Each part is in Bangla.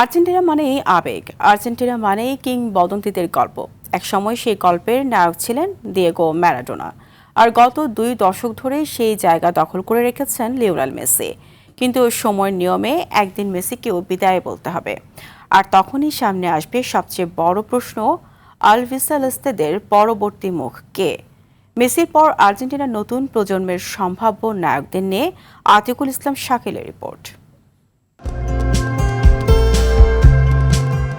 আর্জেন্টিনা মানেই আবেগ, আর্জেন্টিনা মানেই কিংবদন্তিদের গল্প। একসময় সেই গল্পের নায়ক ছিলেন দিয়েগো ম্যারাডোনা, আর গত 2 দশক ধরে সেই জায়গা দখল করে রেখেছেন লিওনেল মেসি। কিন্তু সময়ের নিয়মে একদিন মেসিকেও বিদায় বলতে হবে, আর তখনই সামনে আসবে সবচেয়ে বড় প্রশ্ন, আলবিসেলেস্তেদের পরবর্তী মুখ কে? মেসির পর আর্জেন্টিনার নতুন প্রজন্মের সম্ভাব্য নায়কদের নিয়ে আতিকুল ইসলাম শাকিলের রিপোর্ট।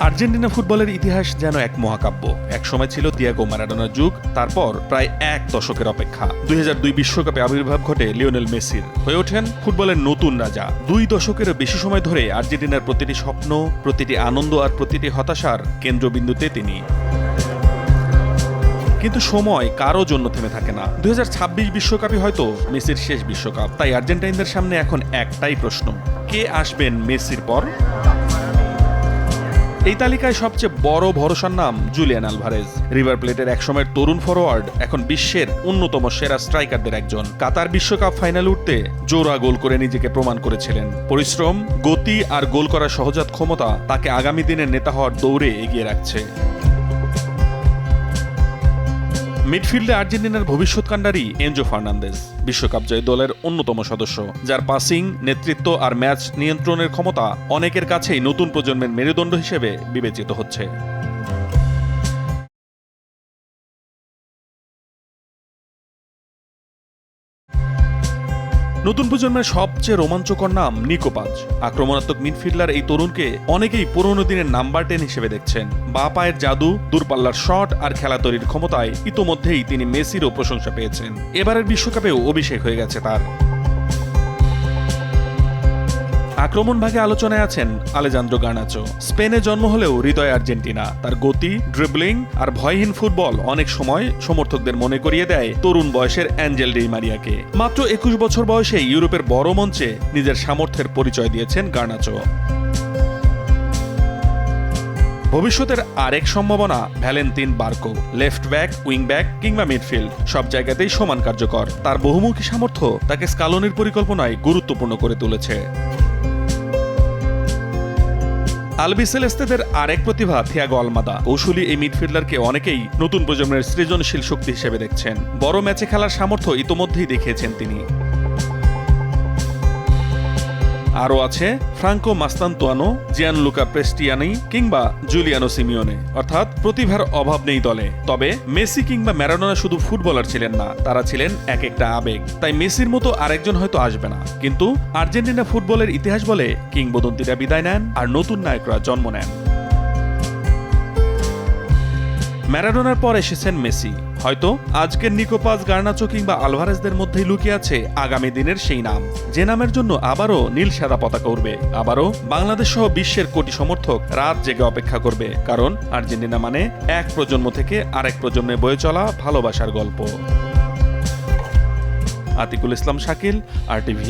আর্জেন্টিনা ফুটবলের ইতিহাস যেন এক মহাকাব্য। এক সময় ছিল দিয়েগো ম্যারাডোনার যুগ, তারপর প্রায় 1 দশকের অপেক্ষা। 2002 বিশ্বকাপে আবির্ভাব ঘটে লিওনেল মেসির, হয়ে ওঠেন ফুটবলের নতুন রাজা। 2 দশকেরও বেশি সময় ধরে আর্জেন্টিনার প্রতিটি স্বপ্ন, প্রতিটি আনন্দ আর প্রতিটি হতাশার কেন্দ্রবিন্দুতে তিনি। কিন্তু সময় কারো জন্য থেমে থাকে না। 2026 বিশ্বকাপই হয়তো মেসির শেষ বিশ্বকাপ। তাই আর্জেন্টাইনদের সামনে এখন একটাই প্রশ্ন, কে আসবেন মেসির পর? এই তালিকায় সবচেয়ে বড় ভরসার নাম জুলিয়ান আলভারেজ। রিভার প্লেটের একসময়ের তরুণ ফরোয়ার্ড এখন বিশ্বের অন্যতম সেরা স্ট্রাইকারদের একজন। কাতার বিশ্বকাপ ফাইনালে উঠতে জোড়া গোল করে নিজেকে প্রমাণ করেছিলেন। পরিশ্রম, গতি আর গোল করার সহজাত ক্ষমতা তাকে আগামী দিনের নেতা হওয়ার দৌড়ে এগিয়ে রাখছে। মিডফিল্ডে আর্জেন্টিনার ভবিষ্যৎ কাণ্ডারি এনজো ফার্নান্দেজ, বিশ্বকাপ জয়ী দলের অন্যতম সদস্য, যার পাসিং, নেতৃত্ব আর ম্যাচ নিয়ন্ত্রণের ক্ষমতা অনেকের কাছেই নতুন প্রজন্মের মেরুদণ্ড হিসেবে বিবেচিত হচ্ছে। নতুন প্রজন্মের সবচেয়ে রোমাঞ্চকর নাম নিকো পাজ। আক্রমণাত্মক মিডফিল্ডার এই তরুণকে অনেকেই পুরনো দিনের নাম্বার 10 হিসেবে দেখছেন। বাঁ পায়ের জাদু, দূরপাল্লার শট আর খেলা তৈরির ক্ষমতায় ইতোমধ্যেই তিনি মেসিরও প্রশংসা পেয়েছেন। এবারের বিশ্বকাপেও অভিষেক হয়ে গেছে তার। আক্রমণ ভাগে আলোচনায় আছেন আলেজান্দ্রো গার্নাচো। স্পেনে জন্ম হলেও হৃদয় আর্জেন্টিনা। তার গতি, ড্রিবলিং আর ভয়হীন ফুটবল অনেক সময় সমর্থকদের মনে করিয়ে দেয় তরুণ বয়সের অ্যাঞ্জেল ডি মারিয়াকে। মাত্র 21 বছর বয়সে ইউরোপের বড় মঞ্চে নিজের সামর্থ্যের পরিচয় দিয়েছেন গার্নাচো। ভবিষ্যতের আরেক সম্ভাবনা Valentin Barco. Left back, wing back কিংবা মিডফিল্ড সব জায়গাতেই সমান কার্যকর। তার বহুমুখী সামর্থ্য তাকে স্কালোনির পরিকল্পনায় গুরুত্বপূর্ণ করে তুলেছে। আলবিসেলেস্তেদের আরেক প্রতিভা থিয়াগো আলমাদা। কৌশলী এই মিডফিল্ডারকে অনেকেই নতুন প্রজন্মের সৃজনশীল শক্তি হিসেবে দেখছেন। বড় ম্যাচে খেলার সামর্থ্য ইতোমধ্যেই দেখিয়েছেন তিনি। আরও আছে ফ্রাঙ্কো মাস্তানতুয়ানো, জিয়ানলুকা প্রেস্টিয়ানি কিংবা জুলিয়ানো সিমিওনে। অর্থাৎ প্রতিভার অভাব নেই দলে। তবে মেসি কিংবা ম্যারাডোনা শুধু ফুটবলার ছিলেন না, তারা ছিলেন এক একটা আবেগ। তাই মেসির মতো আরেকজন হয়তো আসবে না, কিন্তু আর্জেন্টিনা ফুটবলের ইতিহাস বলে কিংবদন্তিরা বিদায় নেন আর নতুন নায়করা জন্ম নেন। ম্যারাডোনার পর এসেছেন মেসি। হয়তো আজকের নিকো পাজ, গার্নাচো কিংবা আলভারেজদের মধ্যেই লুকিয়ে আছে আগামী দিনের সেই নাম, যে নামের জন্য আবারও নীল সাদা পতাকা উড়বে। আবারও বাংলাদেশ সহ বিশ্বের কোটি সমর্থক রাত জেগে অপেক্ষা করবে। কারণ আর্জেন্টিনা মানে এক প্রজন্ম থেকে আরেক প্রজন্মে বয়ে চলা ভালোবাসার গল্প। আতিকুল ইসলাম শাকিল, RTV।